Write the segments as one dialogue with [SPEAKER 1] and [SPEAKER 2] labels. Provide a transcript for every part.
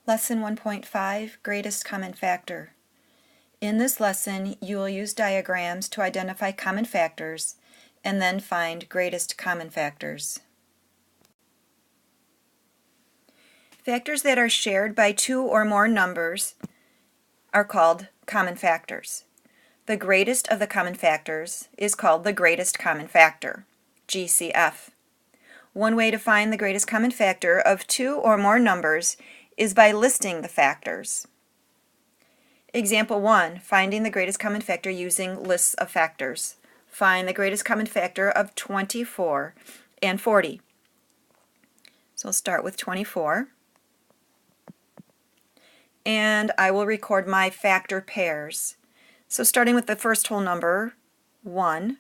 [SPEAKER 1] Lesson 1.5, Greatest Common Factor. In this lesson, you will use diagrams to identify common factors and then find greatest common factors. Factors that are shared by two or more numbers are called common factors. The greatest of the common factors is called the greatest common factor, GCF. One way to find the greatest common factor of two or more numbers is by listing the factors. Example 1, finding the greatest common factor using lists of factors. Find the greatest common factor of 24 and 40. So I'll start with 24. And I will record my factor pairs. So starting with the first whole number, 1.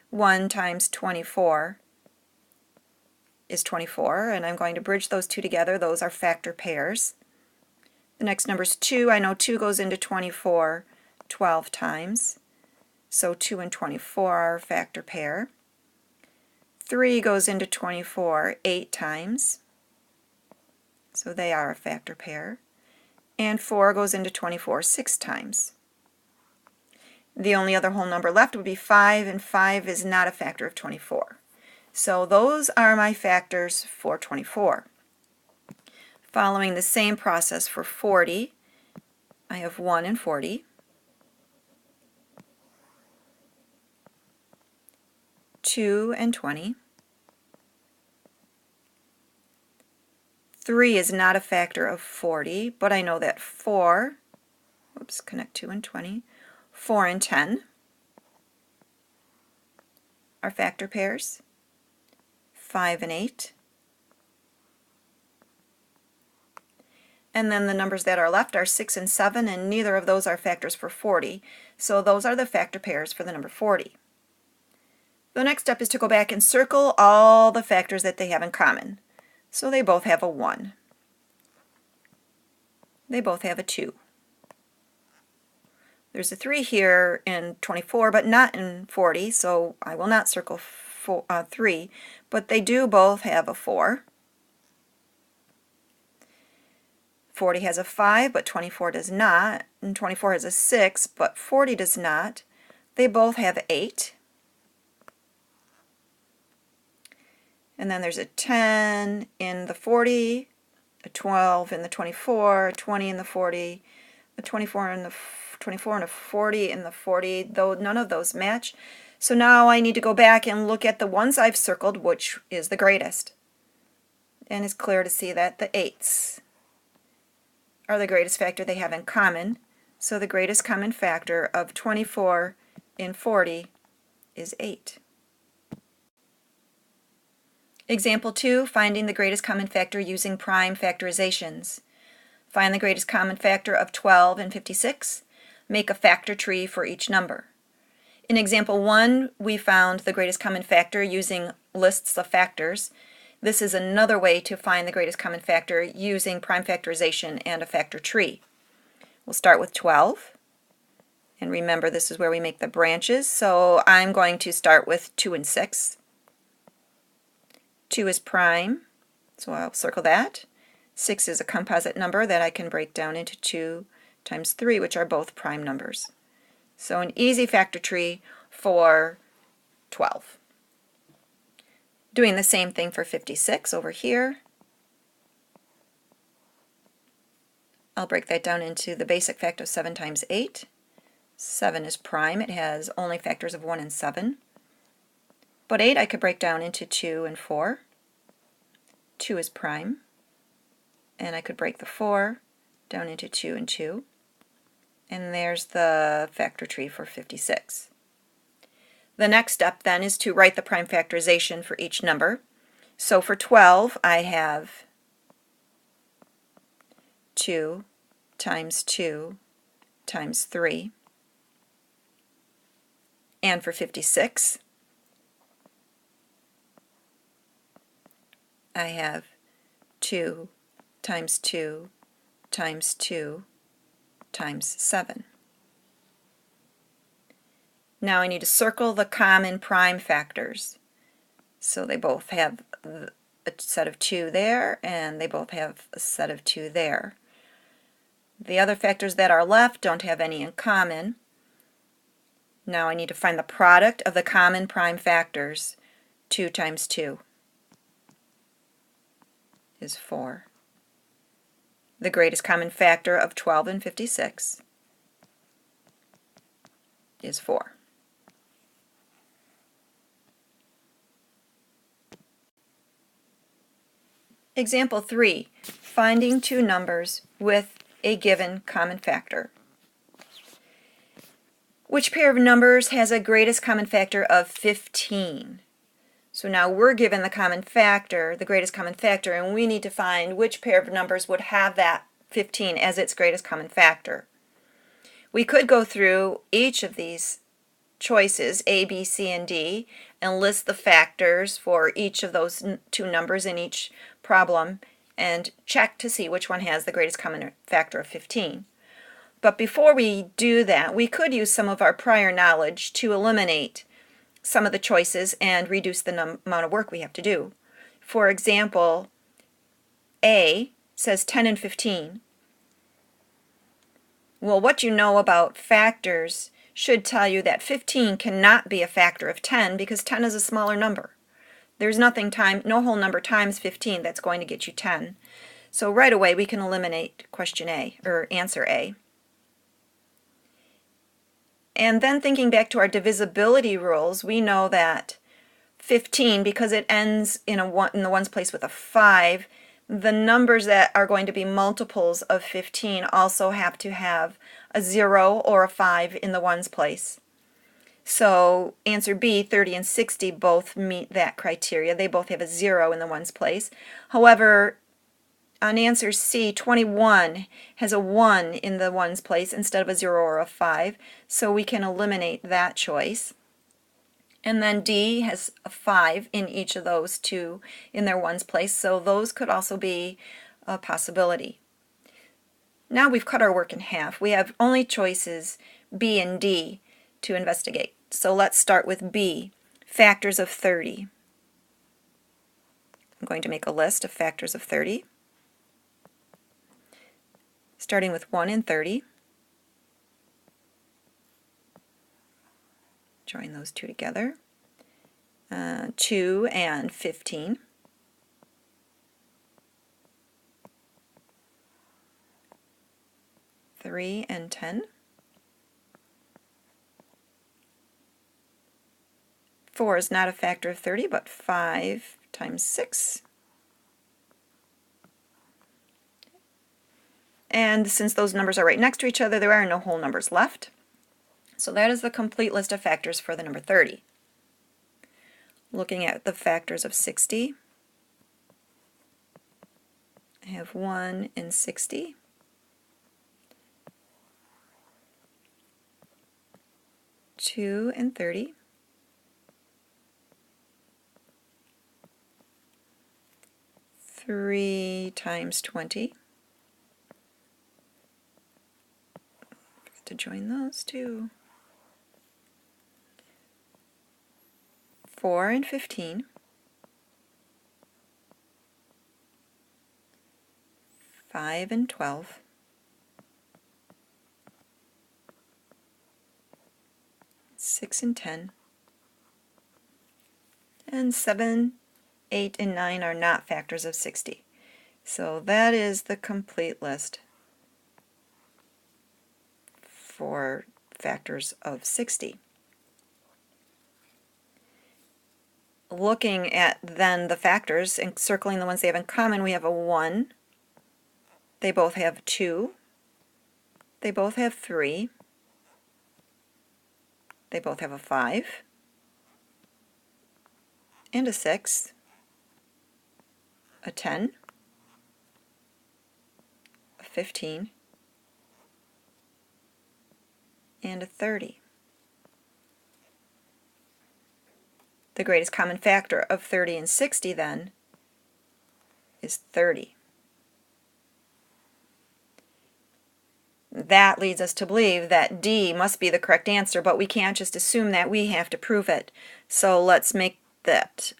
[SPEAKER 1] 1 times 24 is 24, and I'm going to bridge those two together. Those are factor pairs. The next number is 2. I know 2 goes into 24 12 times. So 2 and 24 are a factor pair. 3 goes into 24 8 times. So they are a factor pair. And 4 goes into 24 6 times. The only other whole number left would be 5, and 5 is not a factor of 24. So those are my factors for 24. Following the same process for 40, I have 1 and 40, 2 and 20, 3 is not a factor of 40, but I know that 4, connect 2 and 20, 4 and 10 are factor pairs, 5 and 8, and then the numbers that are left are 6 and 7, and neither of those are factors for 40, so those are the factor pairs for the number 40. The next step is to go back and circle all the factors that they have in common. So they both have a 1. They both have a 2. There's a 3 here in 24, but not in 40, so I will not circle 3, but they do both have a 4. 40 has a 5, but 24 does not, and 24 has a 6, but 40 does not. They both have 8. And then there's a 10 in the 40, a 12 in the 24, a 20 in the 40, a 24 in the 24, and a 40 in the 40, though none of those match. So now I need to go back and look at the ones I've circled, which is the greatest. And it's clear to see that the 8s are the greatest factor they have in common. So the greatest common factor of 24 and 40 is 8. Example 2, finding the greatest common factor using prime factorizations. Find the greatest common factor of 12 and 56. Make a factor tree for each number. In example 1, we found the greatest common factor using lists of factors. This is another way to find the greatest common factor using prime factorization and a factor tree. We'll start with 12. And remember, this is where we make the branches, so I'm going to start with 2 and 6. 2 is prime, so I'll circle that. 6 is a composite number that I can break down into 2 times 3, which are both prime numbers. So an easy factor tree for 12. Doing the same thing for 56 over here. I'll break that down into the basic fact of 7 times 8. 7 is prime. It has only factors of 1 and 7. But 8 I could break down into 2 and 4. 2 is prime. And I could break the 4 down into 2 and 2. And there's the factor tree for 56. The next step then is to write the prime factorization for each number. So for 12 I have 2 times 2 times 3. And for 56 I have 2 times 2 times 2 times 7. Now I need to circle the common prime factors. So they both have a set of 2 there, and they both have a set of 2 there. The other factors that are left don't have any in common. Now I need to find the product of the common prime factors. 2 times 2 is 4. The greatest common factor of 12 and 56 is 4. Example 3, finding two numbers with a given common factor. Which pair of numbers has a greatest common factor of 15? So now we're given the common factor, the greatest common factor, and we need to find which pair of numbers would have that 15 as its greatest common factor. We could go through each of these choices, A, B, C, and D, and list the factors for each of those two numbers in each problem and check to see which one has the greatest common factor of 15. But before we do that, we could use some of our prior knowledge to eliminate some of the choices and reduce the amount of work we have to do. For example, A says 10 and 15. Well, what you know about factors should tell you that 15 cannot be a factor of 10 because 10 is a smaller number. There's no whole number times 15 that's going to get you 10. So right away we can eliminate question A, or answer A. And then thinking back to our divisibility rules, we know that 15, because it ends in the ones place with a 5, the numbers that are going to be multiples of 15 also have to have a 0 or a 5 in the ones place. So answer B, 30 and 60, both meet that criteria. They both have a 0 in the ones place. However, on answer C, 21 has a 1 in the ones place instead of a 0 or a 5, so we can eliminate that choice. And then D has a 5 in each of those two in their ones place, so those could also be a possibility. Now we've cut our work in half. We have only choices B and D to investigate. So let's start with B, factors of 30. I'm going to make a list of factors of 30. Starting with 1 and 30. Join those two together. 2 and 15. 3 and 10. 4 is not a factor of 30, but 5 times 6. And since those numbers are right next to each other, there are no whole numbers left. So that is the complete list of factors for the number 30. Looking at the factors of 60, I have 1 in 60. 2 and 30. 3 times 20. Forgot to join those two. 4 and 15. 5 and 12. 6 and 10. And 7, 8, and 9 are not factors of 60. So that is the complete list for factors of 60. Looking at then the factors and circling the ones they have in common, we have a 1. They both have 2. They both have 3. They both have a 5. And a 6. A 10. A 15. And a 30. The greatest common factor of 30 and 60 then is 30. That leads us to believe that D must be the correct answer, but we can't just assume that. We have to prove it. So let's make that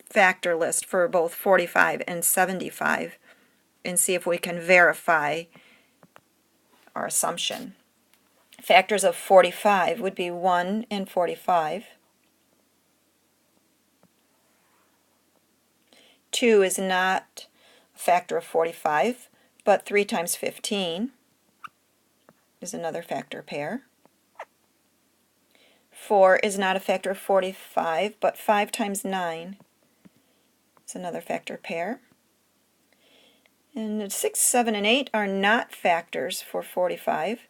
[SPEAKER 1] factor list for both 45 and 75 and see if we can verify our assumption. Factors of 45 would be 1 and 45. 2 is not a factor of 45, but 3 times 15 is another factor pair. 4 is not a factor of 45, but 5 times 9 is another factor pair. And 6, 7, and 8 are not factors for 45.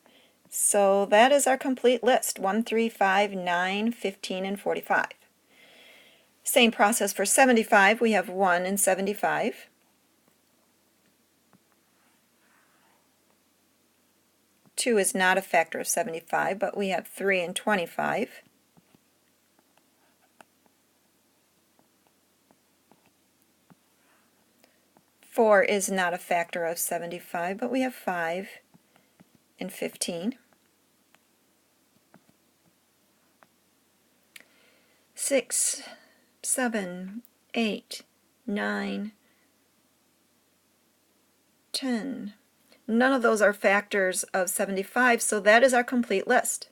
[SPEAKER 1] So that is our complete list, 1, 3, 5, 9, 15, and 45. Same process for 75. We have 1 and 75. Two is not a factor of 75, but we have 3 and 25. Four is not a factor of 75, but we have 5 and 15. 6, 7, 8, 9, 10. None of those are factors of 75, so that is our complete list.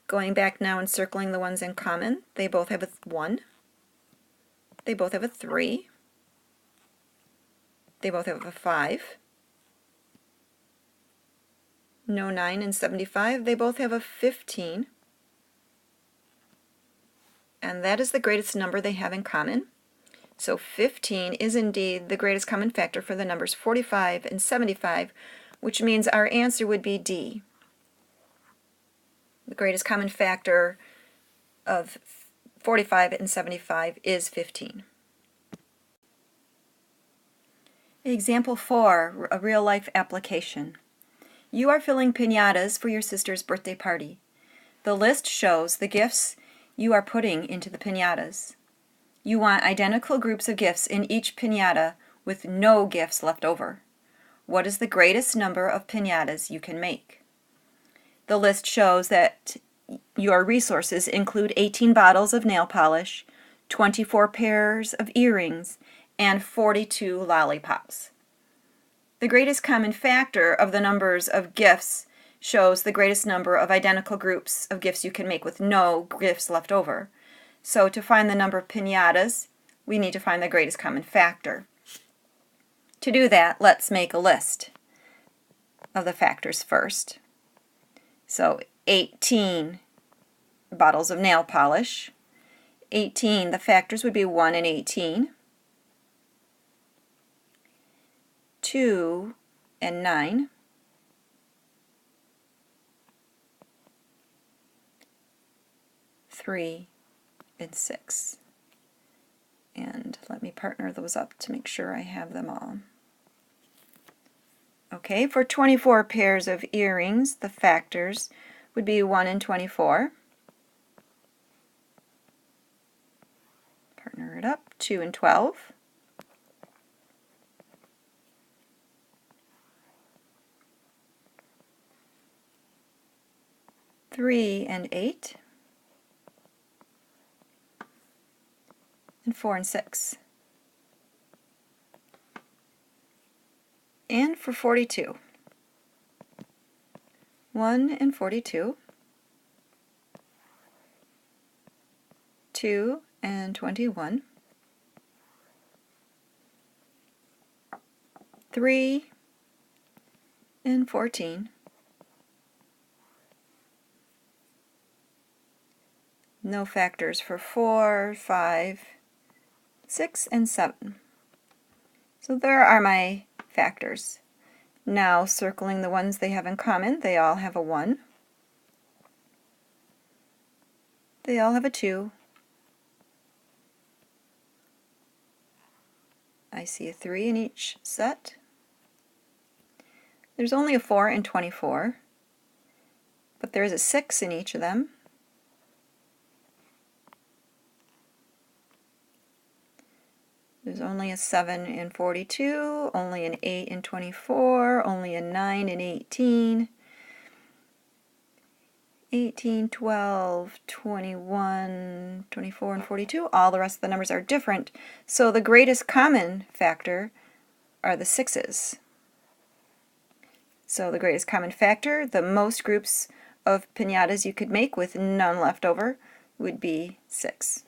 [SPEAKER 1] Going back now and circling the ones in common, they both have a 1. They both have a 3. They both have a 5. No 9 and 75. They both have a 15. And that is the greatest number they have in common. So 15 is indeed the greatest common factor for the numbers 45 and 75, which means our answer would be D. The greatest common factor of 45 and 75 is 15. Example 4, a real-life application. You are filling piñatas for your sister's birthday party. The list shows the gifts you are putting into the piñatas. You want identical groups of gifts in each piñata with no gifts left over. What is the greatest number of piñatas you can make? The list shows that your resources include 18 bottles of nail polish, 24 pairs of earrings, and 42 lollipops. The greatest common factor of the numbers of gifts shows the greatest number of identical groups of gifts you can make with no gifts left over. So to find the number of piñatas, we need to find the greatest common factor. To do that, let's make a list of the factors first. So 18 bottles of nail polish. 18, the factors would be 1 and 18. 2 and 9. 3 and 6. And let me partner those up to make sure I have them all. Okay, for 24 pairs of earrings, the factors would be 1 and 24. Partner it up, 2 and 12. 3 and 8. And 4 and 6. And for 42. 1 and 42. 2 and 21. 3 and 14. No factors for 4, 5, 6, and 7. So there are my factors. Now circling the ones they have in common, they all have a 1. They all have a 2. I see a 3 in each set. There's only a 4 and 24, but there is a 6 in each of them. There's only a 7 in 42, only an 8 in 24, only a 9 in 18. 18, 12, 21, 24, and 42. All the rest of the numbers are different. So the greatest common factor are the 6s. So the greatest common factor, the most groups of piñatas you could make with none left over, would be 6.